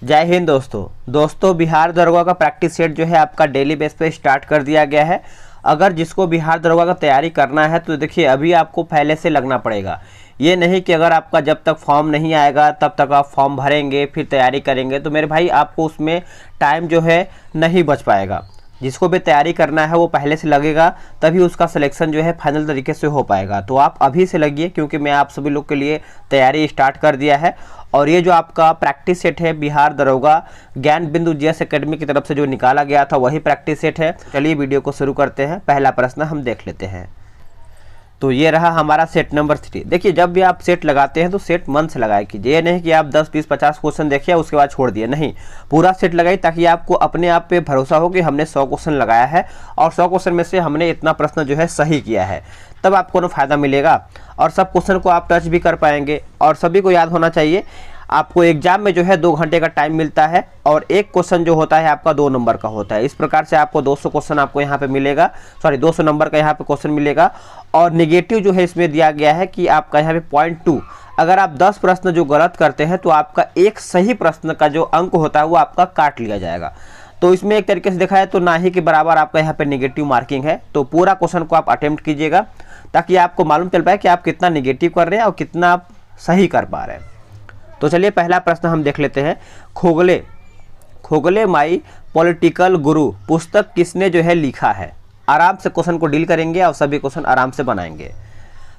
जय हिंद दोस्तों बिहार दरोगा का प्रैक्टिस सेट जो है आपका डेली बेस पे स्टार्ट कर दिया गया है। अगर जिसको बिहार दरोगा का तैयारी करना है तो देखिए अभी आपको पहले से लगना पड़ेगा। ये नहीं कि अगर आपका जब तक फॉर्म नहीं आएगा तब तक आप फॉर्म भरेंगे फिर तैयारी करेंगे तो मेरे भाई आपको उसमें टाइम जो है नहीं बच पाएगा। जिसको भी तैयारी करना है वो पहले से लगेगा तभी उसका सिलेक्शन जो है फाइनल तरीके से हो पाएगा। तो आप अभी से लगिए क्योंकि मैं आप सभी लोग के लिए तैयारी स्टार्ट कर दिया है। और ये जो आपका प्रैक्टिस सेट है बिहार दरोगा ज्ञान बिंदु जीएस एकेडमी की तरफ से जो निकाला गया था वही प्रैक्टिस सेट है। चलिए वीडियो को शुरू करते हैं। पहला प्रश्न हम देख लेते हैं। तो ये रहा हमारा सेट नंबर 3। देखिए जब भी आप सेट लगाते हैं तो सेट मन से लगाया कीजिए। ये नहीं कि आप 10 20 50 क्वेश्चन देखिए उसके बाद छोड़ दिए, नहीं, पूरा सेट लगाइए ताकि आपको अपने आप पे भरोसा हो कि हमने 100 क्वेश्चन लगाया है और 100 क्वेश्चन में से हमने इतना प्रश्न जो है सही किया है, तब आपको ना फायदा मिलेगा और सब क्वेश्चन को आप टच भी कर पाएंगे। और सभी को याद होना चाहिए आपको एग्जाम में जो है 2 घंटे का टाइम मिलता है और एक क्वेश्चन जो होता है आपका 2 नंबर का होता है। इस प्रकार से आपको 200 क्वेश्चन आपको यहाँ पे मिलेगा, 200 नंबर का यहाँ पे क्वेश्चन मिलेगा। और नेगेटिव जो है इसमें दिया गया है कि आपका यहाँ पे 0.2, अगर आप 10 प्रश्न जो गलत करते हैं तो आपका एक सही प्रश्न का जो अंक होता है वो आपका काट लिया जाएगा। तो इसमें एक तरीके से देखा है तो ना ही के बराबर आपका यहाँ पे नेगेटिव मार्किंग है। तो पूरा क्वेश्चन को आप अटेम्प्ट कीजिएगा ताकि आपको मालूम चल पाए कि आप कितना नेगेटिव कर रहे हैं और कितना आप सही कर पा रहे हैं। तो चलिए पहला प्रश्न हम देख लेते हैं। खोगले माई पॉलिटिकल गुरु पुस्तक किसने जो है लिखा है। आराम से क्वेश्चन को डील करेंगे और सभी क्वेश्चन आराम से बनाएंगे।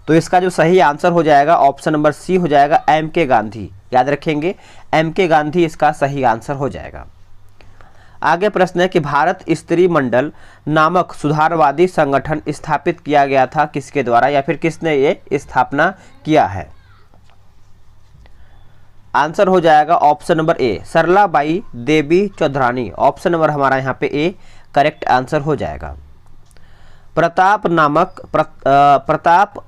तो इसका जो सही आंसर हो जाएगा ऑप्शन नंबर सी हो जाएगा, M.K. गांधी। याद रखेंगे M.K. गांधी इसका सही आंसर हो जाएगा। आगे प्रश्न है कि भारत स्त्री मंडल नामक सुधारवादी संगठन स्थापित किया गया था किसके द्वारा या फिर किसने ये स्थापना किया है। आंसर हो जाएगा option number A, Saralabai Devi Chaudhurani. Option number हमारा यहाँ पे ए करेक्ट आंसर हो जाएगा। प्रताप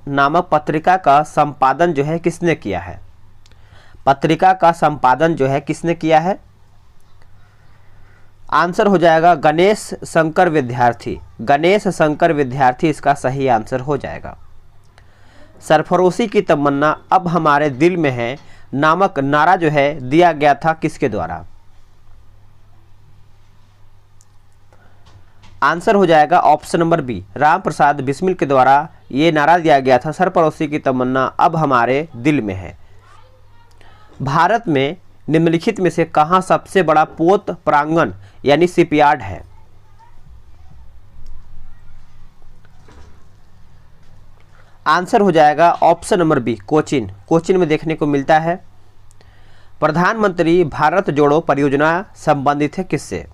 नामक पत्रिका का संपादन जो है किसने किया है। पत्रिका का संपादन जो है किसने किया है। आंसर हो जाएगा गणेश शंकर विद्यार्थी। गणेश शंकर विद्यार्थी इसका सही आंसर हो जाएगा। सरफरोशी की तमन्ना अब हमारे दिल में है नामक नारा जो है दिया गया था किसके द्वारा। आंसर हो जाएगा option number B, Ram Prasad Bismil के द्वारा ये नारा दिया गया था, सरफरोशी की तमन्ना अब हमारे दिल में है। भारत में निम्नलिखित में से कहां सबसे बड़ा पोत प्रांगण यानी शिपयार्ड है। आंसर हो जाएगा option number B, Cochin. Cochin में देखने को मिलता है। प्रधानमंत्री भारत जोड़ो परियोजना संबंधित है किससे।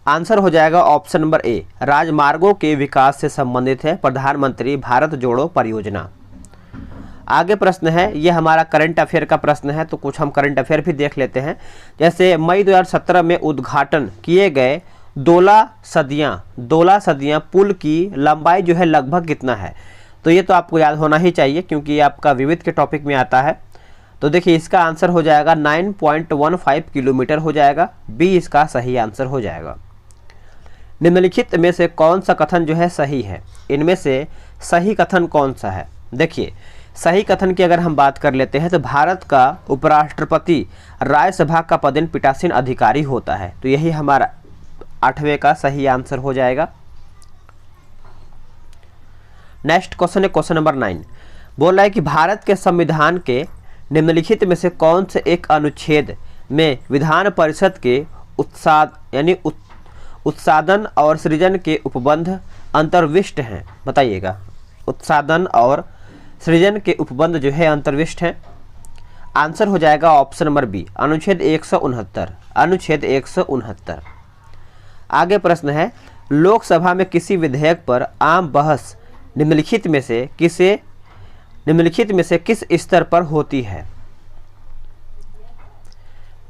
आंसर हो जाएगा ऑप्शन नंबर ए, राजमार्गों के विकास से संबंधित है प्रधानमंत्री भारत जोड़ो परियोजना। आगे प्रश्न है, ये हमारा करंट अफेयर का प्रश्न है तो कुछ हम करंट अफेयर भी देख लेते हैं। जैसे मई 2017 में उद्घाटन किए गए 12 सदियां पुल की लंबाई जो है लगभग कितना है। तो ये तो आपको याद होना ही चाहिए क्योंकि ये आपका विविध के टॉपिक में आता है। तो देखिए इसका आंसर हो जाएगा 9.15 किलोमीटर हो जाएगा। बी इसका सही आंसर हो जाएगा। निम्नलिखित में से कौन सा कथन जो है सही है। इनमें से सही कथन कौन सा है। देखिए सही कथन की अगर हम बात कर लेते हैं तो भारत का उपराष्ट्रपति राज्यसभा का पदेन पीठासीन अधिकारी होता है। तो यही हमारा 8वें का सही आंसर हो जाएगा। नेक्स्ट क्वेश्चन है क्वेश्चन नंबर 9। बोल रहा है कि भारत के संविधान के निम्नलिखित में से कौन से एक अनुच्छेद में विधान परिषद के उत्सादन और सृजन के उपबंध अंतर्विष्ट हैं। बताइएगा, उत्सादन और सृजन के उपबंध जो है अंतर्विष्ट हैं। आंसर हो जाएगा ऑप्शन नंबर बी, अनुच्छेद 169। अनुच्छेद 169। आगे प्रश्न है, लोकसभा में किसी विधेयक पर आम बहस निम्नलिखित में से किस स्तर पर होती है।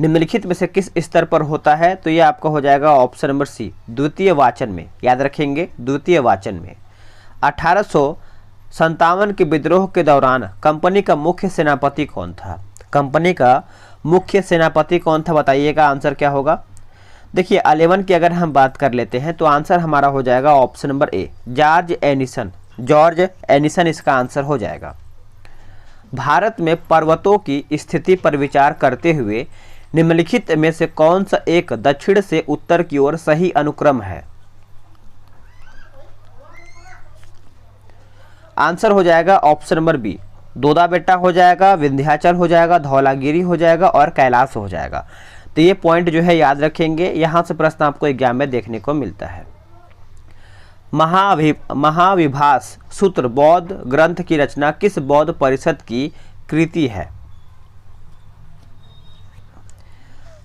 निम्नलिखित में से किस स्तर पर होता है। तो ये आपका हो जाएगा ऑप्शन नंबर सी, द्वितीय वाचन में। याद रखेंगे द्वितीय वाचन में। 1857 के विद्रोह के दौरान कंपनी का मुख्य सेनापति कौन था। कंपनी का मुख्य सेनापति कौन था बताइएगा, आंसर क्या होगा। देखिए 11 की अगर हम बात कर लेते हैं तो आंसर हमारा हो जाएगा ऑप्शन नंबर ए, जॉर्ज एनिसन। जॉर्ज एनिसन इसका आंसर हो जाएगा। भारत में पर्वतों की स्थिति पर विचार करते हुए निम्नलिखित में से कौन सा एक दक्षिण से उत्तर की ओर सही अनुक्रम है? आंसर हो जाएगा ऑप्शन नंबर बी, दोदा बेटा हो जाएगा, विंध्याचल हो जाएगा, धौलागिरी हो जाएगा और कैलाश हो जाएगा। तो ये पॉइंट जो है याद रखेंगे, यहाँ से प्रश्न आपको एग्जाम में देखने को मिलता है। महाविभास सूत्र बौद्ध ग्रंथ की रचना किस बौद्ध परिषद की कृति है?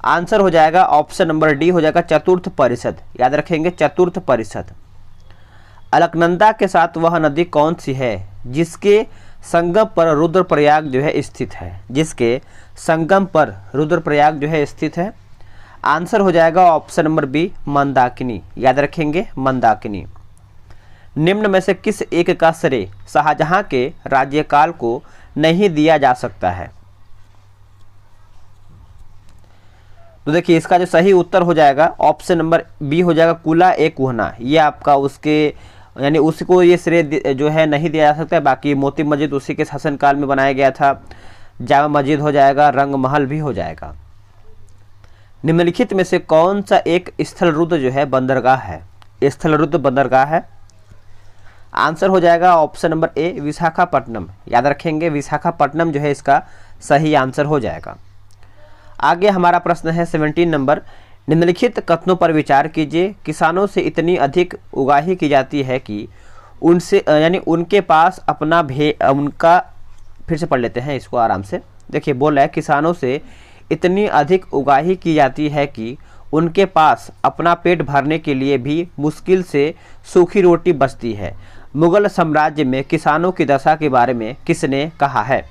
आंसर हो जाएगा ऑप्शन नंबर डी हो जाएगा चतुर्थ परिषद, याद रखेंगे चतुर्थ परिषद। अलकनंदा के साथ वह नदी कौन सी है जिसके संगम पर रुद्रप्रयाग जो है स्थित है? जिसके संगम पर रुद्रप्रयाग जो है स्थित है। आंसर हो जाएगा ऑप्शन नंबर बी मंदाकिनी, याद रखेंगे मंदाकिनी। निम्न में से किस एक का श्रेय शाहजहां के राज्यकाल को नहीं दिया जा सकता है? तो देखिए इसका जो सही उत्तर हो जाएगा ऑप्शन नंबर बी हो जाएगा कुला ए कुहना। ये आपका उसके यानी उसको ये श्रेय जो है नहीं दिया जा सकता है। बाकी मोती मस्जिद उसी के शासनकाल में बनाया गया था, जामा मस्जिद हो जाएगा, रंग महल भी हो जाएगा। निम्नलिखित में से कौन सा एक स्थलरुद्ध जो है बंदरगाह है? स्थलरुद्ध बंदरगाह है। आंसर हो जाएगा ऑप्शन नंबर ए विशाखापट्टनम, याद रखेंगे विशाखापट्टनम जो है इसका सही आंसर हो जाएगा। आगे हमारा प्रश्न है 17 नंबर, निम्नलिखित कथनों पर विचार कीजिए। किसानों से इतनी अधिक उगाही की जाती है कि उनसे यानी उनके पास अपना उनका फिर से पढ़ लेते हैं इसको आराम से। देखिए बोला है किसानों से इतनी अधिक उगाही की जाती है कि उनके पास अपना पेट भरने के लिए भी मुश्किल से सूखी रोटी बचती है। मुगल साम्राज्य में किसानों की दशा के बारे में किसने कहा है?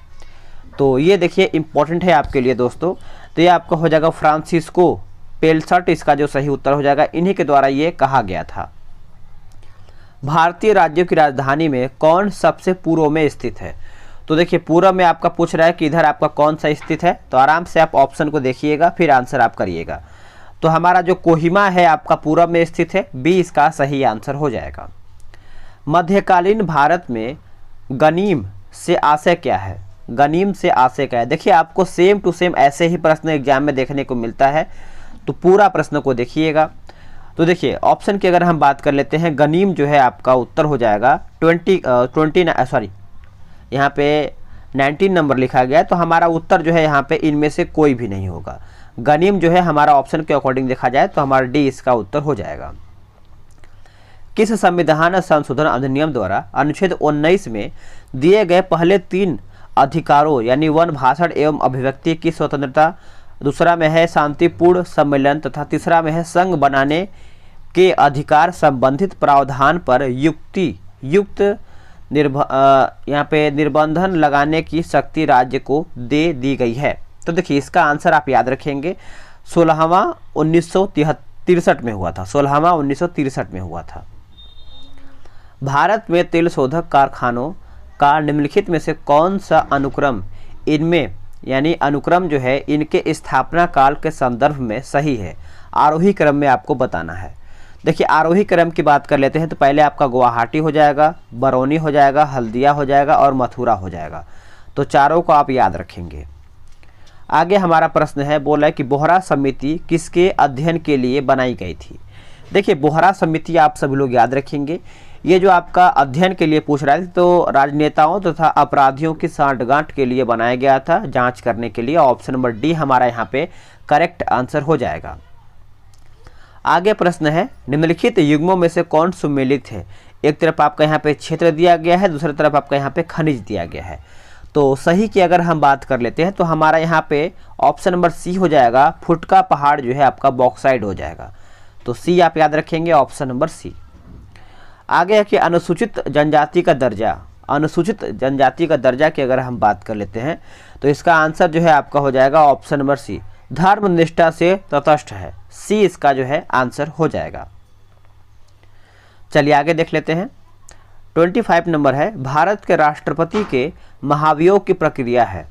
तो ये देखिए इम्पोर्टेंट है आपके लिए दोस्तों। तो ये आपका हो जाएगा फ्रांसिस्को पेलसट, इसका जो सही उत्तर हो जाएगा। इन्हीं के द्वारा ये कहा गया था। भारतीय राज्यों की राजधानी में कौन सबसे पूर्व में स्थित है? तो देखिए पूर्व में आपका पूछ रहा है कि इधर आपका कौन सा स्थित है, तो आराम से आप ऑप्शन को देखिएगा फिर आंसर आप करिएगा। तो हमारा जो कोहिमा है आपका पूर्व में स्थित है, बी इसका सही आंसर हो जाएगा। मध्यकालीन भारत में गनीम से आशय क्या है? गनीम से आशय क्या है? देखिए आपको सेम टू सेम ऐसे ही प्रश्न एग्जाम में देखने को मिलता है, तो पूरा प्रश्न को देखिएगा। तो देखिए ऑप्शन की अगर हम बात कर लेते हैं, गनीम जो है आपका उत्तर हो जाएगा 19 नंबर लिखा गया है, तो हमारा उत्तर जो है यहाँ पे इनमें से कोई भी नहीं होगा। गनीम जो है हमारा ऑप्शन के अकॉर्डिंग देखा जाए तो हमारा डी इसका उत्तर हो जाएगा। किस संविधान संशोधन अधिनियम द्वारा अनुच्छेद 19 में दिए गए पहले 3 अधिकारों यानी वन, भाषण एवं अभिव्यक्ति की स्वतंत्रता, दूसरा में है शांतिपूर्ण सम्मेलन तथा तीसरा में है संघ बनाने के अधिकार संबंधित प्रावधान पर युक्त यहाँ पे निर्बंधन लगाने की शक्ति राज्य को दे दी गई है? तो देखिए इसका आंसर आप याद रखेंगे 16वां 1963 में हुआ था। 16वां 1963 में हुआ था। भारत में तेल शोधक कारखानों का निम्नलिखित में से कौन सा अनुक्रम इनमें यानी अनुक्रम जो है इनके स्थापना काल के संदर्भ में सही है? आरोही क्रम में आपको बताना है। देखिए आरोही क्रम की बात कर लेते हैं तो पहले आपका गुवाहाटी हो जाएगा, बरौनी हो जाएगा, हल्दिया हो जाएगा और मथुरा हो जाएगा। तो चारों को आप याद रखेंगे। आगे हमारा प्रश्न है, बोला है कि बोहरा समिति किसके अध्ययन के लिए बनाई गई थी? देखिए बोहरा समिति आप सभी लोग याद रखेंगे, ये जो आपका अध्ययन के लिए पूछ रहा है तो राजनेताओं तथा अपराधियों की सांठगांठ के लिए बनाया गया था, जांच करने के लिए। ऑप्शन नंबर डी हमारा यहाँ पे करेक्ट आंसर हो जाएगा। आगे प्रश्न है, निम्नलिखित युग्मों में से कौन सुमेलित है? एक तरफ आपका यहाँ पे क्षेत्र दिया गया है, दूसरी तरफ आपका यहाँ पे खनिज दिया गया है। तो सही की अगर हम बात कर लेते हैं तो हमारा यहाँ पे ऑप्शन नंबर सी हो जाएगा, फुटका पहाड़ जो है आपका बॉक्साइड हो जाएगा। तो सी आप याद रखेंगे, ऑप्शन नंबर सी। आगे है कि अनुसूचित जनजाति का दर्जा, अनुसूचित जनजाति का दर्जा की अगर हम बात कर लेते हैं तो इसका आंसर जो है आपका हो जाएगा ऑप्शन नंबर सी, धर्मनिष्ठा से तटस्थ है। सी इसका जो है आंसर हो जाएगा। चलिए आगे देख लेते हैं। 25 नंबर है, भारत के राष्ट्रपति के महाभियोग की प्रक्रिया है।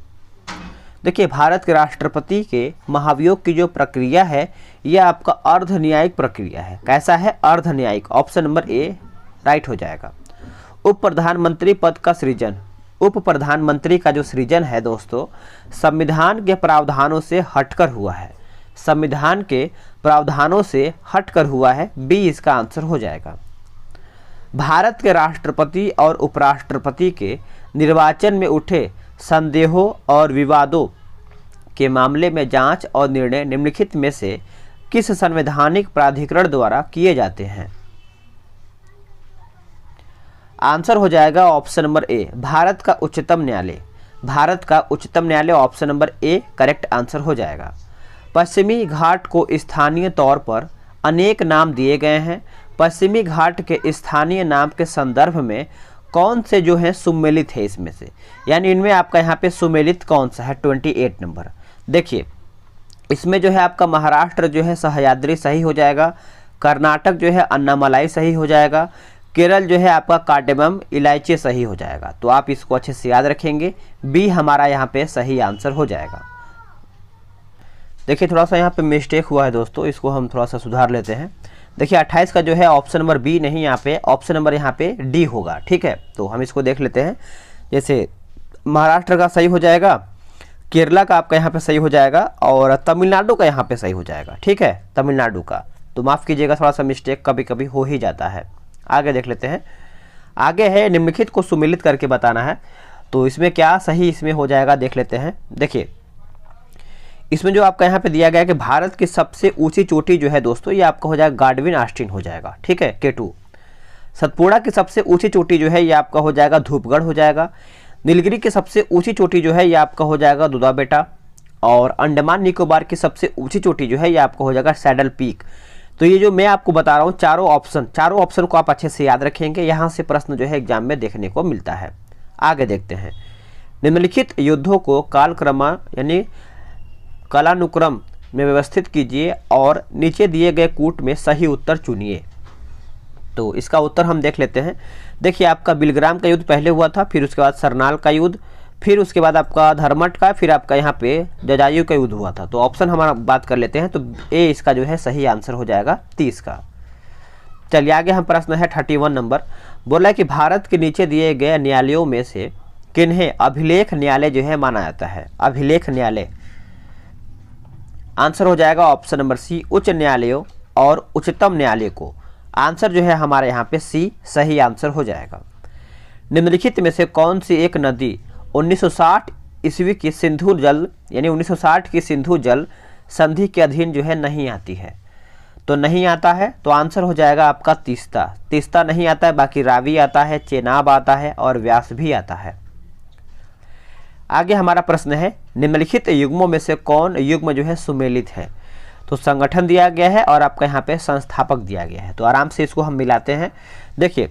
देखिए भारत के राष्ट्रपति के महाभियोग की जो प्रक्रिया है यह आपका अर्ध न्यायिक प्रक्रिया है। कैसा है? अर्ध न्यायिक। ऑप्शन नंबर ए राइट हो जाएगा। उप प्रधानमंत्री पद का सृजन, उप प्रधानमंत्री का जो सृजन है दोस्तों संविधान के प्रावधानों से हटकर हुआ है, संविधान के प्रावधानों से हटकर हुआ है, बी इसका आंसर हो जाएगा। भारत के राष्ट्रपति और उपराष्ट्रपति के निर्वाचन में उठे संदेहों और विवादों के मामले में जांच और निर्णय निम्नलिखित में से किस संवैधानिक प्राधिकरण द्वारा किए जाते हैं? आंसर हो जाएगा ऑप्शन नंबर ए, भारत का उच्चतम न्यायालय। भारत का उच्चतम न्यायालय option number A correct answer हो जाएगा। पश्चिमी घाट को स्थानीय तौर पर अनेक नाम दिए गए हैं। पश्चिमी घाट के स्थानीय नाम के संदर्भ में कौन से जो है सुमेलित है इसमें से, यानी इनमें आपका यहाँ पे सुमेलित कौन सा है? 28 नंबर। देखिए इसमें जो है आपका महाराष्ट्र जो है सह्याद्री सही हो जाएगा, कर्नाटक जो है अन्नामलाई सही हो जाएगा, केरल जो है आपका कार्डेमम इलायची सही हो जाएगा। तो आप इसको अच्छे से याद रखेंगे, बी हमारा यहाँ पे सही आंसर हो जाएगा। देखिए थोड़ा सा यहाँ पे मिस्टेक हुआ है दोस्तों, इसको हम थोड़ा सा सुधार लेते हैं। देखिए 28 का जो है ऑप्शन नंबर बी नहीं, यहाँ पे ऑप्शन नंबर यहाँ पे डी होगा, ठीक है। तो हम इसको देख लेते हैं। जैसे महाराष्ट्र का सही हो जाएगा, केरला का आपका यहाँ पे सही हो जाएगा और तमिलनाडु का यहाँ पे सही हो जाएगा, ठीक है, तमिलनाडु का। तो माफ़ कीजिएगा, थोड़ा सा मिस्टेक कभी कभी हो ही जाता है। आगे देख लेते हैं। आगे है निम्नलिखित को सुमेलित करके बताना है। तो इसमें क्या सही इसमें हो जाएगा देख लेते हैं। देखिए इसमें जो आपका यहाँ पे दिया गया है कि भारत की सबसे ऊंची चोटी जो है दोस्तों ये आपका हो जाएगा गाडविन आस्टीन हो जाएगा, ठीक है, K2। सतपुड़ा की सबसे ऊंची चोटी जो है ये आपका हो जाएगा धूपगढ़ हो जाएगा। नीलगिरी की सबसे ऊंची चोटी जो है ये आपका हो जाएगा दुदा बेटा। और अंडमान निकोबार की सबसे ऊंची चोटी जो है ये आपका हो जाएगा सैडल पीक। तो ये जो मैं आपको बता रहा हूँ चारों ऑप्शन को आप अच्छे से याद रखेंगे, यहाँ से प्रश्न जो है एग्जाम में देखने को मिलता है। आगे देखते हैं। निम्नलिखित युद्धों को कालक्रम यानी कालानुक्रम में व्यवस्थित कीजिए और नीचे दिए गए कूट में सही उत्तर चुनिए। तो इसका उत्तर हम देख लेते हैं। देखिए आपका बिलग्राम का युद्ध पहले हुआ था, फिर उसके बाद सरनाल का युद्ध, फिर उसके बाद आपका धर्मट का, फिर आपका यहाँ पे जजायु का युद्ध हुआ था। तो ऑप्शन हमारा बात कर लेते हैं। तो ए इसका जो है सही आंसर हो जाएगा 30 का। चलिए आगे हम प्रश्न है 31 नंबर। बोला है कि भारत के नीचे दिए गए न्यायालयों में से किन्हें अभिलेख न्यायालय जो है माना जाता है? अभिलेख न्यायालय आंसर हो जाएगा ऑप्शन नंबर सी, उच्च न्यायालयों और उच्चतम न्यायालय को। आंसर जो है हमारे यहाँ पे सी सही आंसर हो जाएगा। निम्नलिखित में से कौन सी एक नदी 1960 ईस्वी की सिंधु जल यानी 1960 की सिंधु जल संधि के अधीन जो है नहीं आती है? तो नहीं आता है तो आंसर हो जाएगा आपका तीस्ता। तीस्ता नहीं आता है, बाकी रावी आता है, चेनाब आता है और व्यास भी आता है। आगे हमारा प्रश्न है निम्नलिखित युग्मों में से कौन युग्म जो है सुमेलित है? तो संगठन दिया गया है और आपका यहाँ पे संस्थापक दिया गया है। तो आराम से इसको हम मिलाते हैं। देखिए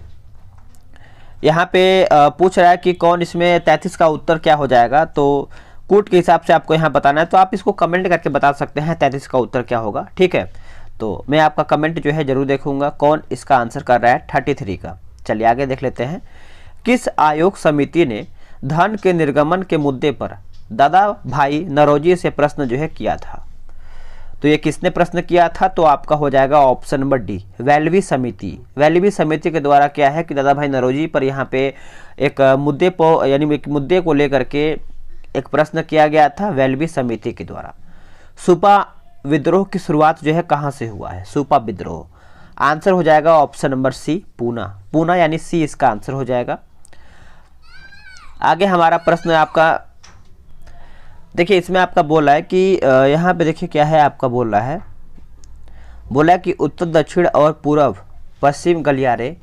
यहाँ पे पूछ रहा है कि कौन इसमें 33 का उत्तर क्या हो जाएगा। तो कूट के हिसाब से आपको यहाँ बताना है, तो आप इसको कमेंट करके बता सकते हैं 33 का उत्तर क्या होगा, ठीक है। तो मैं आपका कमेंट जो है जरूर देखूंगा कौन इसका आंसर कर रहा है 33 का। चलिए आगे देख लेते हैं। किस आयोग समिति ने धन के निर्गमन के मुद्दे पर दादा भाई नौरोजी से प्रश्न जो है किया था? तो ये किसने प्रश्न किया था? तो आपका हो जाएगा ऑप्शन नंबर डी, वेल्वी समिति। वेल्वी समिति के द्वारा क्या है कि दादा भाई नौरोजी पर यहाँ पे एक मुद्दे को यानी एक मुद्दे को लेकर के एक प्रश्न किया गया था वेल्वी समिति के द्वारा। सुपा विद्रोह की शुरुआत जो है कहाँ से हुआ है? सुपा विद्रोह। आंसर हो जाएगा option number C, Poona. Poona यानी सी इसका आंसर हो जाएगा। आगे हमारा प्रश्न आपका देखिए इसमें आपका बोला है कि यहाँ पे देखिए क्या है आपका बोल रहा है, बोला है कि उत्तर दक्षिण और पूर्व पश्चिम गलियारे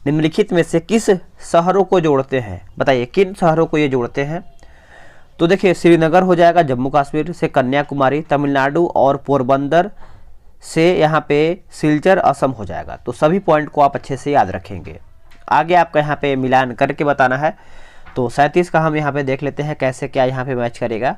निम्नलिखित में से किस शहरों को जोड़ते हैं? बताइए किन शहरों को ये जोड़ते हैं? तो देखिए श्रीनगर हो जाएगा जम्मू कश्मीर से, कन्याकुमारी तमिलनाडु और पोरबंदर से यहाँ पे सिलचर असम हो जाएगा। तो सभी पॉइंट को आप अच्छे से याद रखेंगे। आगे आपका यहाँ पे मिलान करके बताना है। तो 37 का हम यहाँ पे देख लेते हैं कैसे क्या यहाँ पे मैच करेगा।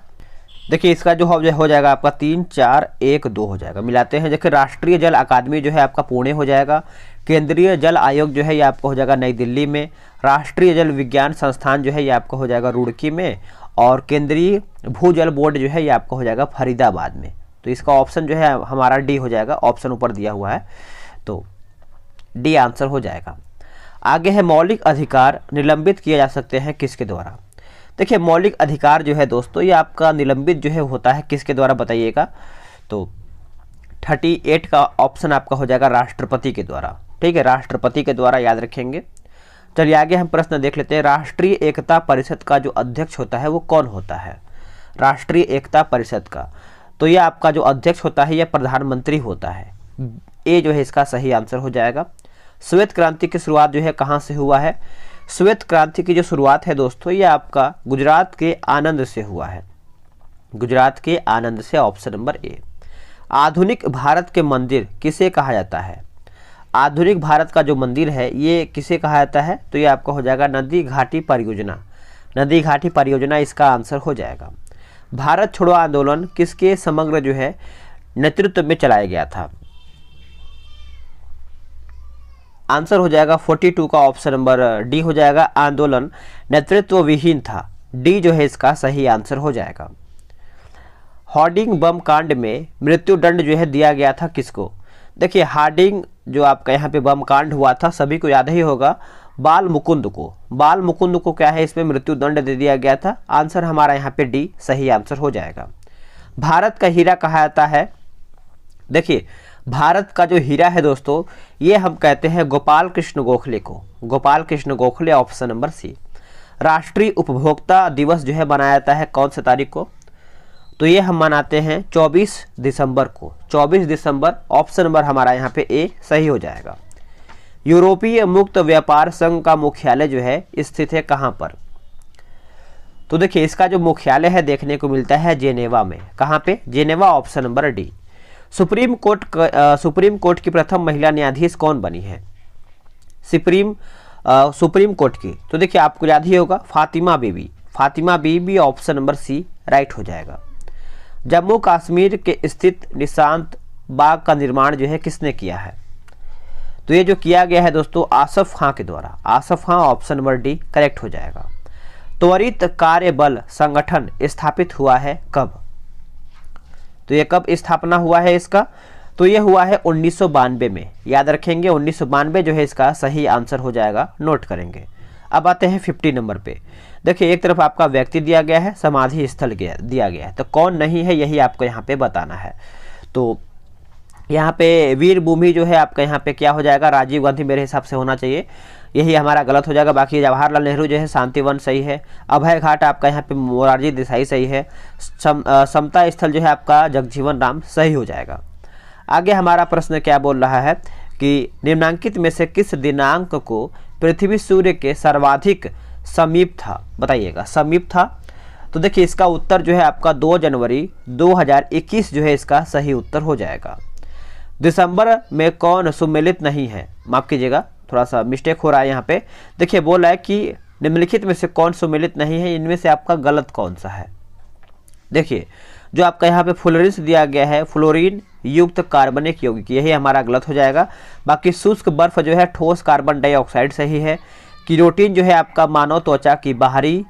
देखिए इसका जो हो जाएगा आपका 3, 4, 1, 2 हो जाएगा। मिलाते हैं। देखिए राष्ट्रीय जल अकादमी जो है आपका पुणे हो जाएगा। केंद्रीय जल आयोग जो है ये आपका हो जाएगा नई दिल्ली में। राष्ट्रीय जल विज्ञान संस्थान जो है ये आपका हो जाएगा रुड़की में। और केंद्रीय भूजल बोर्ड जो है ये आपका हो जाएगा फरीदाबाद में। तो इसका ऑप्शन जो है हमारा डी हो जाएगा, ऑप्शन ऊपर दिया हुआ है तो डी आंसर हो जाएगा। आगे है मौलिक अधिकार निलंबित किए जा सकते हैं किसके द्वारा? देखिए मौलिक अधिकार जो है दोस्तों, ये आपका निलंबित जो है होता है किसके द्वारा बताइएगा, तो 38 का ऑप्शन आपका हो जाएगा राष्ट्रपति के द्वारा। ठीक है, राष्ट्रपति के द्वारा, याद रखेंगे। चलिए आगे हम प्रश्न देख लेते हैं। राष्ट्रीय एकता परिषद का जो अध्यक्ष होता है वो कौन होता है? राष्ट्रीय एकता परिषद का, तो ये आपका जो अध्यक्ष होता है यह प्रधानमंत्री होता है। ए जो है इसका सही आंसर हो जाएगा। श्वेत क्रांति की शुरुआत जो है कहाँ से हुआ है? श्वेत क्रांति की जो शुरुआत है दोस्तों, ये आपका गुजरात के आनंद से हुआ है। गुजरात के आनंद से, ऑप्शन नंबर ए। आधुनिक भारत के मंदिर किसे कहा जाता है? आधुनिक भारत का जो मंदिर है ये किसे कहा जाता है? तो ये आपका हो जाएगा नदी घाटी परियोजना। नदी घाटी परियोजना इसका आंसर हो जाएगा। भारत छोड़ो आंदोलन किसके समग्र जो है नेतृत्व में चलाया गया था? आंसर हो जाएगा 42 का ऑप्शन नंबर डी हो जाएगा। आंदोलन नेतृत्व विहीन था। डी जो है इसका सही आंसर हो जाएगा। हार्डिंग बम कांड में मृत्युदंड जो है दिया गया था किसको? देखिए हार्डिंग जो आपका यहाँ पे बम कांड हुआ था, सभी को याद ही होगा, बाल मुकुंद को। बाल मुकुंद को क्या है इसमें मृत्युदंड दे दिया गया था। आंसर हमारा यहाँ पे डी सही आंसर हो जाएगा। भारत का हीरा कहा जाता है? देखिए भारत का जो हीरा है दोस्तों, ये हम कहते हैं गोपाल कृष्ण गोखले को। Gopal Krishna Gokhale, option number C. राष्ट्रीय उपभोक्ता दिवस जो है मनाया जाता है कौन सी तारीख को? तो ये हम मनाते हैं 24 दिसंबर को। 24 दिसंबर, ऑप्शन नंबर हमारा यहाँ पे ए सही हो जाएगा। यूरोपीय मुक्त व्यापार संघ का मुख्यालय जो है स्थित है कहाँ पर? तो देखिए इसका जो मुख्यालय है देखने को मिलता है जेनेवा में। कहाँ पे? Geneva, option number D. Supreme court की प्रथम महिला न्यायाधीश कौन बनी है? सुप्रीम कोर्ट की, तो देखिए आपको याद ही होगा, फातिमा बीबी। फातिमा बीबी, ऑप्शन नंबर सी राइट हो जाएगा। जम्मू कश्मीर के स्थित निशांत बाग का निर्माण जो है किसने किया है? तो ये जो किया गया है दोस्तों आसफ खां के द्वारा। आसफ खां, ऑप्शन नंबर डी करेक्ट हो जाएगा। त्वरित कार्य बल संगठन स्थापित हुआ है कब? तो ये कब स्थापना हुआ है इसका? तो ये हुआ है 1992 में। याद रखेंगे 1992 जो है इसका सही आंसर हो जाएगा, नोट करेंगे। अब आते हैं 50 नंबर पे। देखिए एक तरफ आपका व्यक्ति दिया गया है, समाधि स्थल दिया गया है, तो कौन नहीं है यही आपको यहाँ पे बताना है। तो यहाँ पे वीर भूमि जो है आपका यहाँ पे क्या हो जाएगा? राजीव गांधी मेरे हिसाब से होना चाहिए, यही हमारा गलत हो जाएगा। बाकी जवाहरलाल नेहरू जो है शांतिवन सही है। अभय घाट आपका यहाँ पे मोरारजी देसाई सही है। समता स्थल जो है आपका जगजीवन राम सही हो जाएगा। आगे हमारा प्रश्न क्या बोल रहा है कि निम्नांकित में से किस दिनांक को पृथ्वी सूर्य के सर्वाधिक समीप था? बताइएगा, समीप था। तो देखिए इसका उत्तर जो है आपका 2 जनवरी 2021 जो है इसका सही उत्तर हो जाएगा। दिसंबर में कौन सुमेलित नहीं है? माफ कीजिएगा, थोड़ा सा मिस्टेक हो रहा है यहाँ पे। देखिए बोला है कि निम्नलिखित में से कौन सुमेलित नहीं है, इनमें से आपका गलत कौन सा है? देखिए जो आपका यहाँ पे फ्लोरिन दिया गया है, फ्लोरीन युक्त कार्बनिक यौगिक, यही हमारा गलत हो जाएगा। बाकी शुष्क बर्फ जो है ठोस कार्बन डाइऑक्साइड सही है। कीरोटीन जो है आपका मानव त्वचा की बाहरी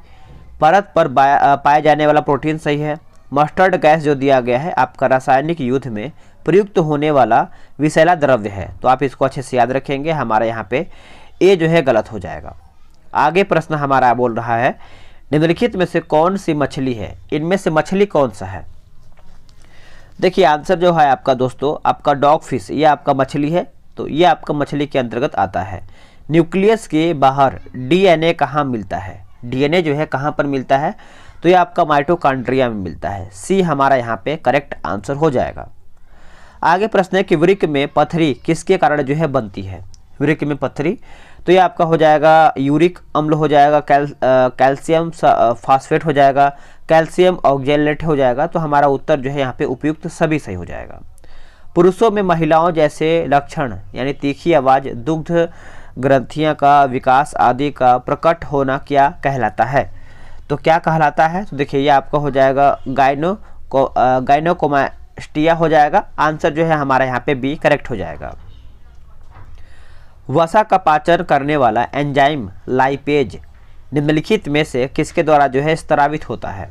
परत पर पाया जाने वाला प्रोटीन सही है। मस्टर्ड गैस जो दिया गया है आपका रासायनिक युद्ध में प्रयुक्त होने वाला विषैला द्रव्य है, तो आप इसको अच्छे से याद रखेंगे। हमारा यहाँ पे ए जो है गलत हो जाएगा। आगे प्रश्न हमारा बोल रहा है निम्नलिखित में से कौन सी मछली है? इनमें से मछली कौन सा है? देखिए आंसर जो है आपका दोस्तों आपका डॉग फिश, ये आपका मछली है, तो ये आपका मछली के अंतर्गत आता है। न्यूक्लियस के बाहर डीएनए कहाँ मिलता है? डीएनए जो है कहाँ पर मिलता है? तो ये आपका माइटोकॉन्ड्रिया में मिलता है। सी हमारा यहाँ पे करेक्ट आंसर हो जाएगा। आगे प्रश्न है कि वृक्क में पथरी किसके कारण जो है बनती है? वृक्क में पथरी, तो ये आपका हो जाएगा यूरिक अम्ल हो जाएगा, कैल्शियम फास्फेट हो जाएगा, कैल्शियम ऑक्जेलेट हो जाएगा। तो हमारा उत्तर जो है यहाँ पे उपयुक्त सभी सही हो जाएगा। पुरुषों में महिलाओं जैसे लक्षण यानी तीखी आवाज़, दुग्ध ग्रंथियाँ का विकास आदि का प्रकट होना क्या कहलाता है? तो क्या कहलाता है? तो देखिए ये आपका हो जाएगा गायनोकोमास्टिया हो जाएगा। आंसर जो है हमारा यहाँ पे बी करेक्ट हो जाएगा। वसा का पाचन करने वाला एंजाइम लाइपेज निम्नलिखित में से किसके द्वारा जो है स्त्रावित होता है?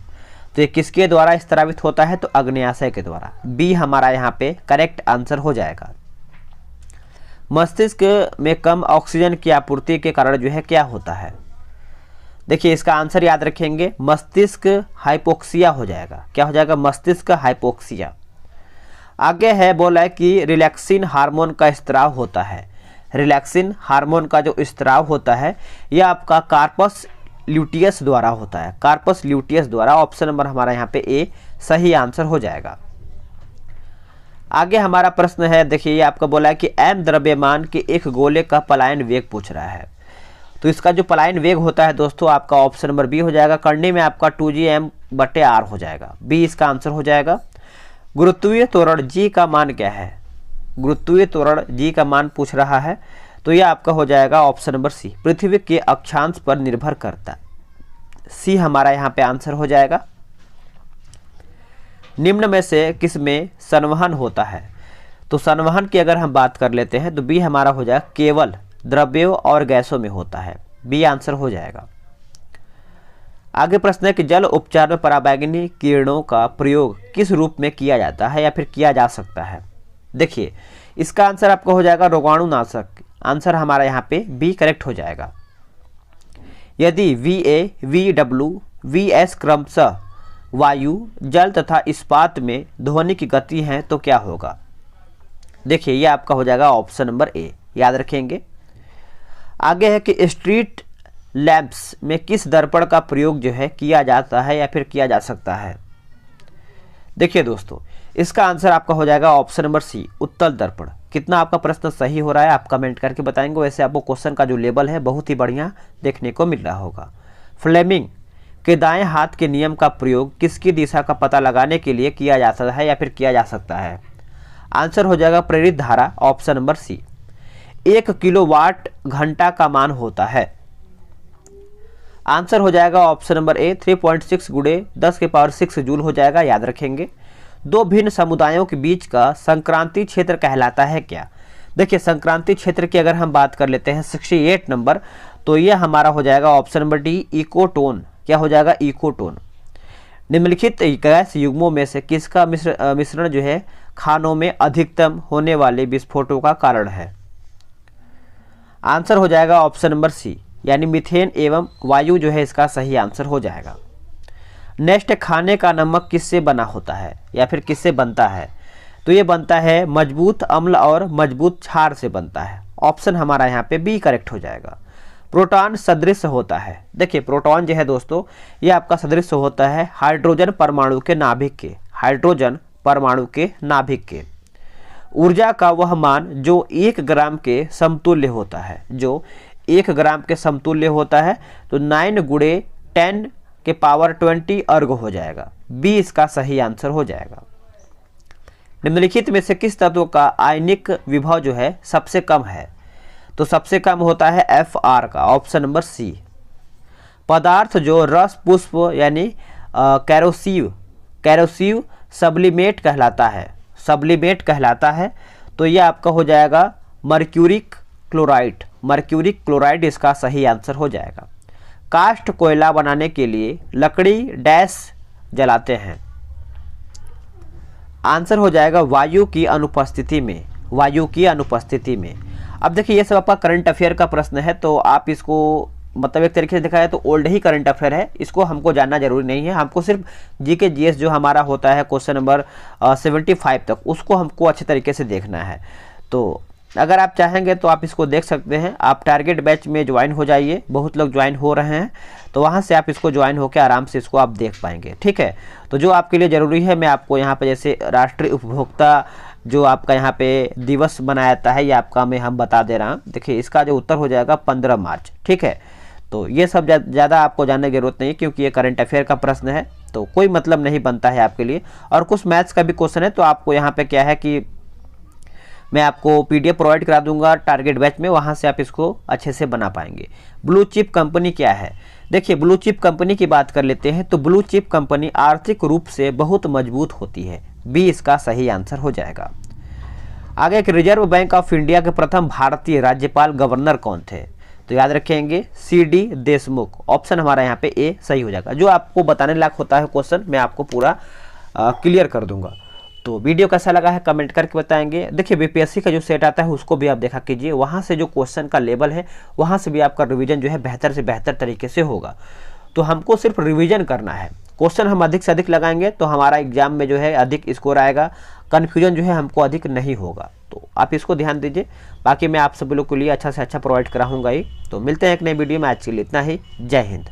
तो ये किसके द्वारा स्त्रावित होता है? तो अग्न्याशय के द्वारा। बी हमारा यहाँ पे करेक्ट आंसर हो जाएगा। मस्तिष्क में कम ऑक्सीजन की आपूर्ति के कारण जो है क्या होता है? देखिए इसका आंसर याद रखेंगे, मस्तिष्क हाइपोक्सिया हो जाएगा। क्या हो जाएगा? मस्तिष्क हाइपोक्सिया। आगे है बोला है कि रिलैक्सिन हार्मोन का स्त्राव होता है। रिलैक्सिन हार्मोन का जो स्त्राव होता है यह आपका कार्पस ल्यूटियस द्वारा होता है। कार्पस ल्यूटियस द्वारा। ऑप्शन नंबर हमारा यहाँ पे ए सही आंसर हो जाएगा। आगे हमारा प्रश्न है, देखिए ये आपका बोला है कि m द्रव्यमान के एक गोले का पलायन वेग पूछ रहा है। तो इसका जो पलायन वेग होता है दोस्तों आपका ऑप्शन नंबर बी हो जाएगा। करने में आपका 2gm/r हो जाएगा। बी इसका आंसर हो जाएगा। गुरुत्वीय त्वरण g का मान क्या है? गुरुत्वीय त्वरण g का मान पूछ रहा है, तो यह आपका हो जाएगा ऑप्शन नंबर सी, पृथ्वी के अक्षांश पर निर्भर करता है। सी हमारा यहाँ पे आंसर हो जाएगा। निम्न में से किसमें संवहन होता है? तो संवहन की अगर हम बात कर लेते हैं तो बी हमारा हो जाएगा, केवल द्रव्यों और गैसों में होता है। बी आंसर हो जाएगा। आगे प्रश्न है कि जल उपचार में पराबैंगनी किरणों का प्रयोग किस रूप में किया जाता है या फिर किया जा सकता है? देखिए इसका आंसर आपका हो जाएगा रोगाणुनाशक। आंसर हमारा यहाँ पे बी करेक्ट हो जाएगा। यदि VA, VW, VS क्रमशः वायु, जल तथा इस्पात में ध्वनि की गति है तो क्या होगा? देखिए ये आपका हो जाएगा ऑप्शन नंबर ए, याद रखेंगे। आगे है कि स्ट्रीट लैंप्स में किस दर्पण का प्रयोग जो है किया जाता है या फिर किया जा सकता है? देखिए दोस्तों इसका आंसर आपका हो जाएगा ऑप्शन नंबर सी, उत्तल दर्पण। कितना आपका प्रश्न सही हो रहा है आप कमेंट करके बताएंगे। वैसे आपको क्वेश्चन का जो लेवल है बहुत ही बढ़िया देखने को मिल रहा होगा। फ्लेमिंग के दाएं हाथ के नियम का प्रयोग किसकी दिशा का पता लगाने के लिए किया जा सकता है या फिर किया जा सकता है? आंसर हो जाएगा प्रेरित धारा। ऑप्शन नंबर सी। 1 किलोवाट घंटा का मान होता है। आंसर हो जाएगा ऑप्शन नंबर ए, 3.6 × 10⁻6 जूल हो जाएगा। याद रखेंगे। दो भिन्न समुदायों के बीच का संक्रांति क्षेत्र कहलाता है क्या? देखिए संक्रांति क्षेत्र की अगर हम बात कर लेते हैं 68 नंबर, तो यह हमारा हो जाएगा ऑप्शन नंबर डी, इकोटोन। क्या हो जाएगा? इकोटोन। निम्नलिखित गैस युग्मों में से किसका मिश्रण जो है खानों में अधिकतम होने वाले विस्फोटों का कारण है? आंसर हो जाएगा ऑप्शन नंबर सी, यानी मीथेन एवं वायु जो है इसका सही आंसर हो जाएगा। नेक्स्ट, खाने का नमक किससे बना होता है या फिर किससे बनता है? तो ये बनता है मजबूत अम्ल और मजबूत क्षार से बनता है। ऑप्शन हमारा यहाँ पे बी करेक्ट हो जाएगा। प्रोटॉन सदृश होता है। देखिए प्रोटॉन जो है दोस्तों ये आपका सदृश होता है हाइड्रोजन परमाणु के नाभिक के। हाइड्रोजन परमाणु के नाभिक के। ऊर्जा का वह मान जो 1 ग्राम के समतुल्य होता है। जो 1 ग्राम के समतुल्य होता है तो 9 × 10⁻20 अर्ग हो जाएगा। बी इसका सही आंसर हो जाएगा। निम्नलिखित में से किस तत्व का आयनिक विभव जो है सबसे कम है? तो सबसे कम होता है Fr का। Option number C. पदार्थ जो रस पुष्प यानी कैरोसिव सब्लिमेट कहलाता है। सब्लिमेट कहलाता है तो यह आपका हो जाएगा मर्क्यूरिक क्लोराइड। मर्क्यूरिक क्लोराइड इसका सही आंसर हो जाएगा। काष्ठ कोयला बनाने के लिए लकड़ी डैश जलाते हैं। आंसर हो जाएगा वायु की अनुपस्थिति में। वायु की अनुपस्थिति में। अब देखिए ये सब आपका करंट अफेयर का प्रश्न है, तो आप इसको मतलब एक तरीके से देखा जाए तो ओल्ड ही करंट अफेयर है। इसको हमको जानना जरूरी नहीं है। हमको सिर्फ जीके जीएस जो हमारा होता है क्वेश्चन नंबर 75 तक, उसको हमको अच्छे तरीके से देखना है। तो अगर आप चाहेंगे तो आप इसको देख सकते हैं। आप टारगेट बैच में ज्वाइन हो जाइए। बहुत लोग ज्वाइन हो रहे हैं, तो वहाँ से आप इसको ज्वाइन होकर आराम से इसको आप देख पाएंगे। ठीक है। तो जो आपके लिए ज़रूरी है मैं आपको यहाँ पे जैसे राष्ट्रीय उपभोक्ता जो आपका यहाँ पे दिवस मनाया जाता है, ये आपका मैं हम बता दे रहा हूँ। देखिए इसका जो उत्तर हो जाएगा 15 मार्च। ठीक है। तो ये सब ज़्यादा आपको जानने की जरूरत नहीं है क्योंकि ये करंट अफेयर का प्रश्न है, तो कोई मतलब नहीं बनता है आपके लिए। और कुछ मैथ्स का भी क्वेश्चन है, तो आपको यहाँ पे क्या है कि मैं आपको पीडीएफ प्रोवाइड करा दूंगा टारगेट बैच में, वहाँ से आप इसको अच्छे से बना पाएंगे। ब्लू चिप कंपनी क्या है? देखिए ब्लू चिप कंपनी की बात कर लेते हैं तो ब्लू चिप कंपनी आर्थिक रूप से बहुत मजबूत होती है। बी इसका सही आंसर हो जाएगा। आगे एक रिजर्व बैंक ऑफ इंडिया के प्रथम भारतीय राज्यपाल गवर्नर कौन थे? तो याद रखेंगे CD देशमुख। ऑप्शन हमारा यहाँ पे ए सही हो जाएगा। जो आपको बताने लायक होता है क्वेश्चन मैं आपको पूरा क्लियर कर दूंगा। तो वीडियो कैसा लगा है कमेंट करके बताएंगे। देखिए बीपीएससी का जो सेट आता है उसको भी आप देखा कीजिए, वहाँ से जो क्वेश्चन का लेवल है वहाँ से भी आपका रिवीजन जो है बेहतर से बेहतर तरीके से होगा। तो हमको सिर्फ रिवीजन करना है, क्वेश्चन हम अधिक से अधिक लगाएंगे तो हमारा एग्जाम में जो है अधिक स्कोर आएगा, कन्फ्यूजन जो है हमको अधिक नहीं होगा। तो आप इसको ध्यान दीजिए। बाकी मैं आप सभी लोग के लिए अच्छा से अच्छा प्रोवाइड कराऊंगा ही। तो मिलते हैं एक नई वीडियो में, आज के लिए इतना ही। जय हिंद।